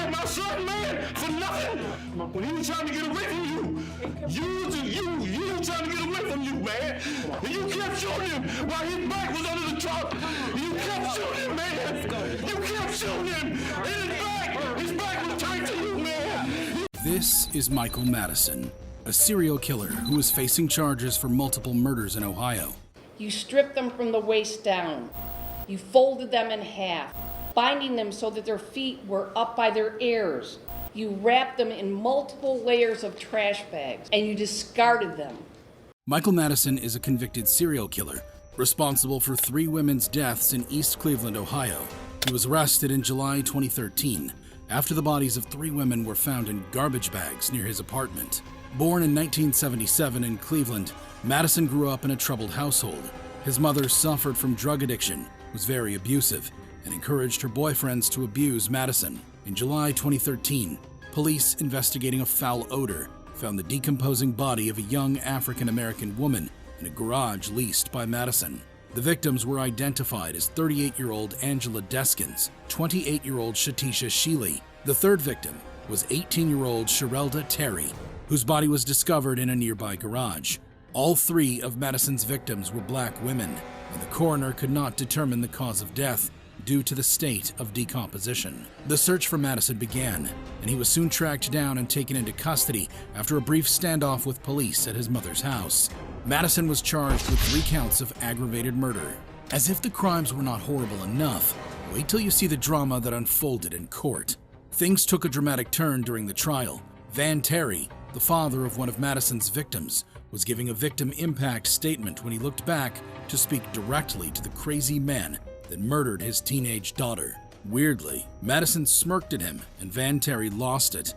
killed my son, man, for nothing. When he was trying to get away from you, you were trying to get away from you, man. And you kept shooting him while his back was under the truck. You kept shooting him, man. You kept shooting him. And his back was turned to you, man. This is Michael Madison, a serial killer who is facing charges for multiple murders in Ohio. You stripped them from the waist down. You folded them in half, binding them so that their feet were up by their ears. You wrapped them in multiple layers of trash bags, and you discarded them. Michael Madison is a convicted serial killer responsible for 3 women's deaths in East Cleveland, Ohio. He was arrested in July 2013 after the bodies of 3 women were found in garbage bags near his apartment. Born in 1977 in Cleveland, Madison grew up in a troubled household. His mother suffered from drug addiction, was very abusive, and encouraged her boyfriends to abuse Madison. In July 2013, police investigating a foul odor found the decomposing body of a young African-American woman in a garage leased by Madison. The victims were identified as 38-year-old Angela Deskins, 28-year-old Shatisha Sheely. The third victim was 18-year-old Sherelda Terry, whose body was discovered in a nearby garage. All 3 of Madison's victims were black women, and the coroner could not determine the cause of death due to the state of decomposition. The search for Madison began, and he was soon tracked down and taken into custody after a brief standoff with police at his mother's house. Madison was charged with 3 counts of aggravated murder. As if the crimes were not horrible enough, wait till you see the drama that unfolded in court. Things took a dramatic turn during the trial. Van Terry, the father of one of Madison's victims, was giving a victim impact statement when he looked back to speak directly to the crazy man that murdered his teenage daughter. Weirdly, Madison smirked at him, and Van Terry lost it.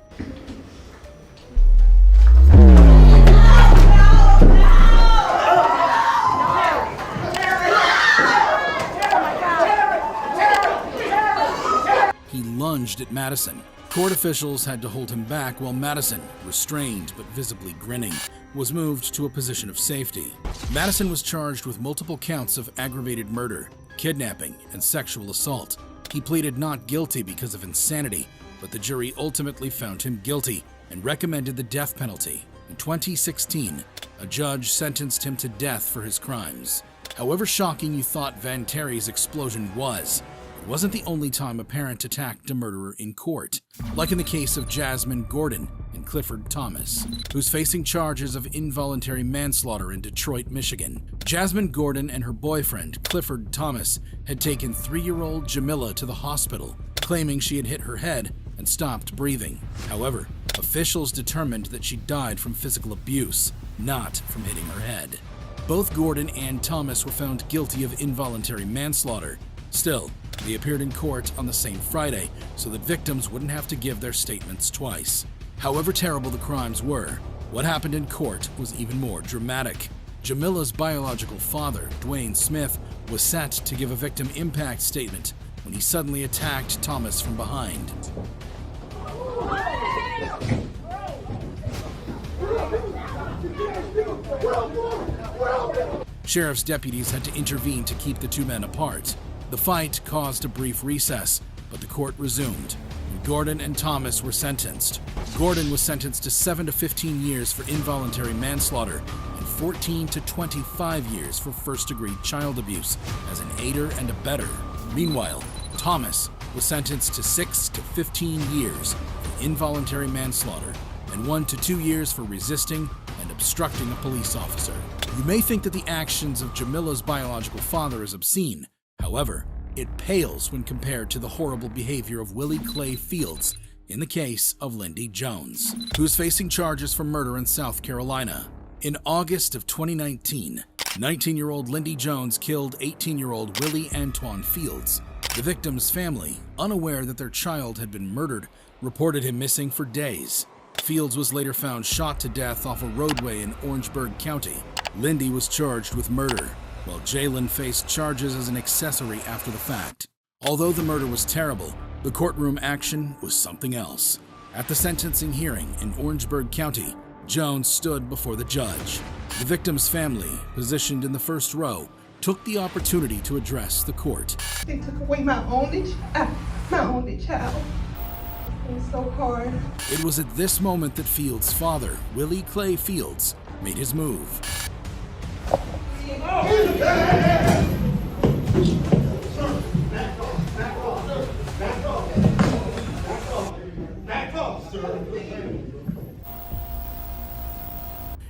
He lunged at Madison. Court officials had to hold him back while Madison, restrained but visibly grinning, was moved to a position of safety. Madison was charged with multiple counts of aggravated murder, kidnapping, and sexual assault. He pleaded not guilty because of insanity, but the jury ultimately found him guilty and recommended the death penalty. In 2016, a judge sentenced him to death for his crimes. However shocking you thought Van Terry's explosion was, it wasn't the only time a parent attacked a murderer in court, like in the case of Jasmine Gordon and Clifford Thomas, who's facing charges of involuntary manslaughter in Detroit, Michigan. Jasmine Gordon and her boyfriend, Clifford Thomas, had taken 3-year-old Jamila to the hospital, claiming she had hit her head and stopped breathing. However, officials determined that she died from physical abuse, not from hitting her head. Both Gordon and Thomas were found guilty of involuntary manslaughter. Still, they appeared in court on the same Friday so that victims wouldn't have to give their statements twice. However terrible the crimes were, what happened in court was even more dramatic. Jamila's biological father, Dwayne Smith, was set to give a victim impact statement when he suddenly attacked Thomas from behind. Sheriff's deputies had to intervene to keep the 2 men apart. The fight caused a brief recess, but the court resumed, and Gordon and Thomas were sentenced. Gordon was sentenced to 7 to 15 years for involuntary manslaughter and 14 to 25 years for first-degree child abuse as an aider and abettor. Meanwhile, Thomas was sentenced to 6 to 15 years for involuntary manslaughter and 1 to 2 years for resisting and obstructing a police officer. You may think that the actions of Jamila's biological father is obscene. However, it pales when compared to the horrible behavior of Willie Clay Fields in the case of Lindy Jones, who's facing charges for murder in South Carolina. In August of 2019, 19-year-old Lindy Jones killed 18-year-old Willie Antoine Fields. The victim's family, unaware that their child had been murdered, reported him missing for days. Fields was later found shot to death off a roadway in Orangeburg County. Lindy was charged with murder, while Jalen faced charges as an accessory after the fact. Although the murder was terrible, the courtroom action was something else. At the sentencing hearing in Orangeburg County, Jones stood before the judge. The victim's family, positioned in the first row, took the opportunity to address the court. They took away my only child. It's so hard. It was at this moment that Fields' father, Willie Clay Fields, made his move.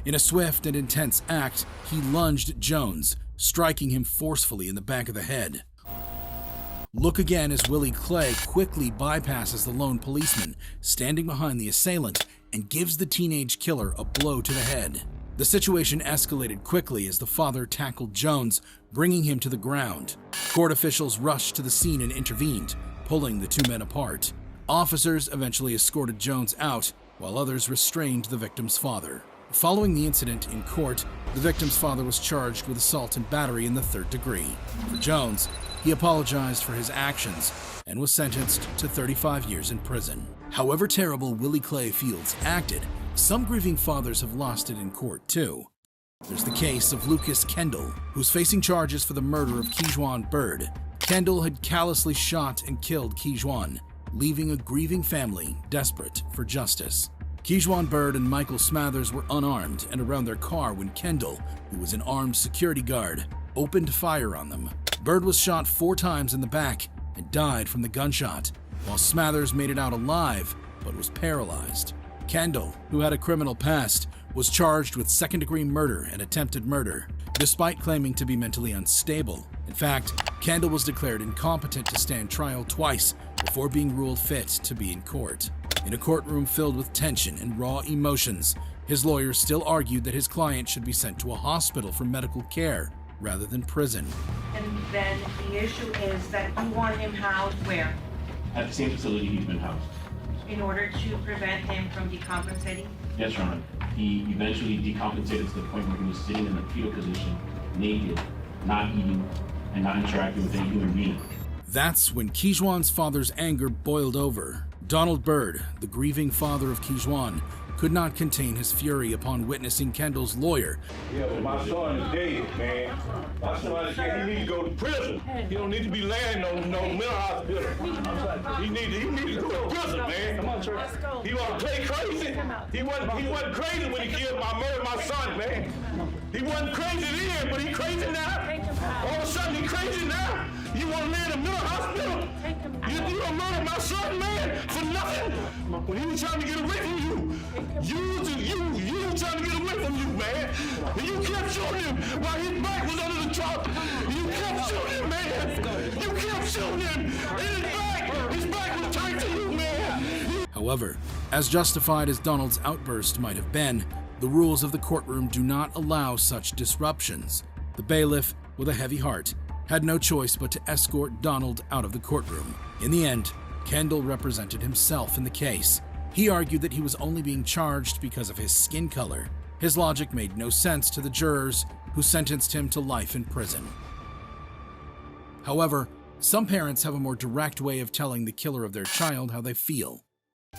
In a swift and intense act, he lunged at Jones, striking him forcefully in the back of the head. Look again as Willie Clay quickly bypasses the lone policeman standing behind the assailant and gives the teenage killer a blow to the head. The situation escalated quickly as the father tackled Jones, bringing him to the ground. Court officials rushed to the scene and intervened, pulling the two men apart. Officers eventually escorted Jones out, while others restrained the victim's father. Following the incident in court, the victim's father was charged with assault and battery in the third degree. For Jones, he apologized for his actions and was sentenced to 35 years in prison. However terrible Willie Clay Fields acted, some grieving fathers have lost it in court too. There's the case of Lucas Kendall, who's facing charges for the murder of Kejuan Bird. Kendall had callously shot and killed Kejuan, leaving a grieving family desperate for justice. Kejuan Bird and Michael Smathers were unarmed and around their car when Kendall, who was an armed security guard, opened fire on them. Bird was shot 4 times in the back and died from the gunshot, while Smathers made it out alive but was paralyzed. Kendall, who had a criminal past, was charged with second-degree murder and attempted murder, despite claiming to be mentally unstable. In fact, Kendall was declared incompetent to stand trial twice before being ruled fit to be in court. In a courtroom filled with tension and raw emotions, his lawyers still argued that his client should be sent to a hospital for medical care rather than prison. And then the issue is that you want him housed where? At the same facility he's been housed. In order to prevent him from decompensating? Yes, Your Honor. He eventually decompensated to the point where he was sitting in a fetal position, naked, not eating, and not interacting with any human being. That's when Kejuan's father's anger boiled over. Donald Bird, the grieving father of Kejuan, could not contain his fury upon witnessing Kendall's lawyer. Yeah, but my son is dead, man. My son is dead. He needs to go to prison. He don't need to be laying no mental hospital. He need to go to prison, man. Come on, church. He want to play crazy. He wasn't crazy when he killed my son, man. He wasn't crazy then, but he crazy now. All of a sudden he crazy now. You want to lay in a mental hospital? You don't murder my son, man, for nothing. When he was trying to get away from you, you trying to get away from you, man. And you kept shooting him while his back was under the truck. You kept shooting him, man. You kept shooting him. And his back was turned to you, man. However, as justified as Donald's outburst might have been, the rules of the courtroom do not allow such disruptions. The bailiff, with a heavy heart, had no choice but to escort Donald out of the courtroom. In the end, Kendall represented himself in the case. He argued that he was only being charged because of his skin color. His logic made no sense to the jurors, who sentenced him to life in prison. However, some parents have a more direct way of telling the killer of their child how they feel.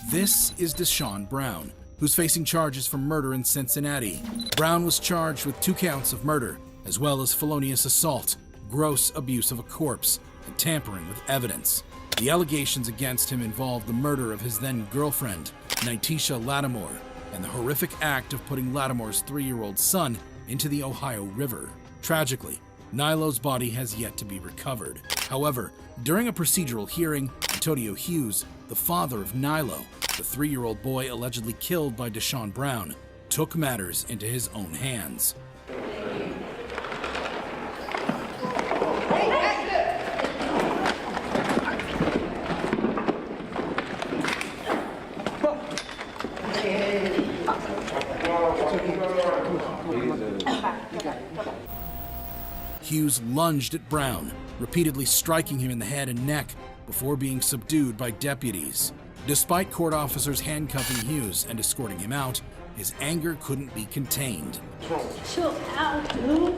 This is Deshaun Brown, who's facing charges for murder in Cincinnati. Brown was charged with 2 counts of murder, as well as felonious assault, gross abuse of a corpse, and tampering with evidence. The allegations against him involved the murder of his then-girlfriend, Nitisha Lattimore, and the horrific act of putting Lattimore's 3-year-old son into the Ohio River. Tragically, Nilo's body has yet to be recovered. However, during a procedural hearing, Antonio Hughes, the father of Nilo, the 3-year-old boy allegedly killed by Deshaun Brown, took matters into his own hands. Hughes lunged at Brown, repeatedly striking him in the head and neck before being subdued by deputies. Despite court officers handcuffing Hughes and escorting him out, his anger couldn't be contained. Chill out, dude.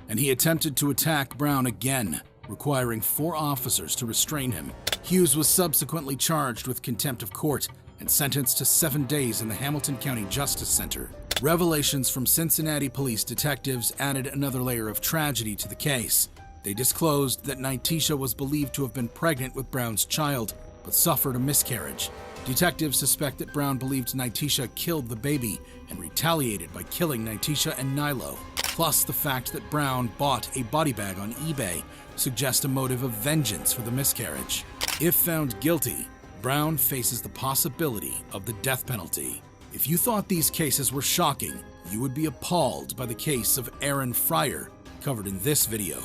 And he attempted to attack Brown again, requiring 4 officers to restrain him. Hughes was subsequently charged with contempt of court and sentenced to 7 days in the Hamilton County Justice Center. Revelations from Cincinnati police detectives added another layer of tragedy to the case. They disclosed that Nitisha was believed to have been pregnant with Brown's child but suffered a miscarriage. Detectives suspect that Brown believed Nitisha killed the baby and retaliated by killing Nitisha and Nilo. Plus, the fact that Brown bought a body bag on eBay suggests a motive of vengeance for the miscarriage. If found guilty, Brown faces the possibility of the death penalty. If you thought these cases were shocking, you would be appalled by the case of Aaron Fryer, covered in this video.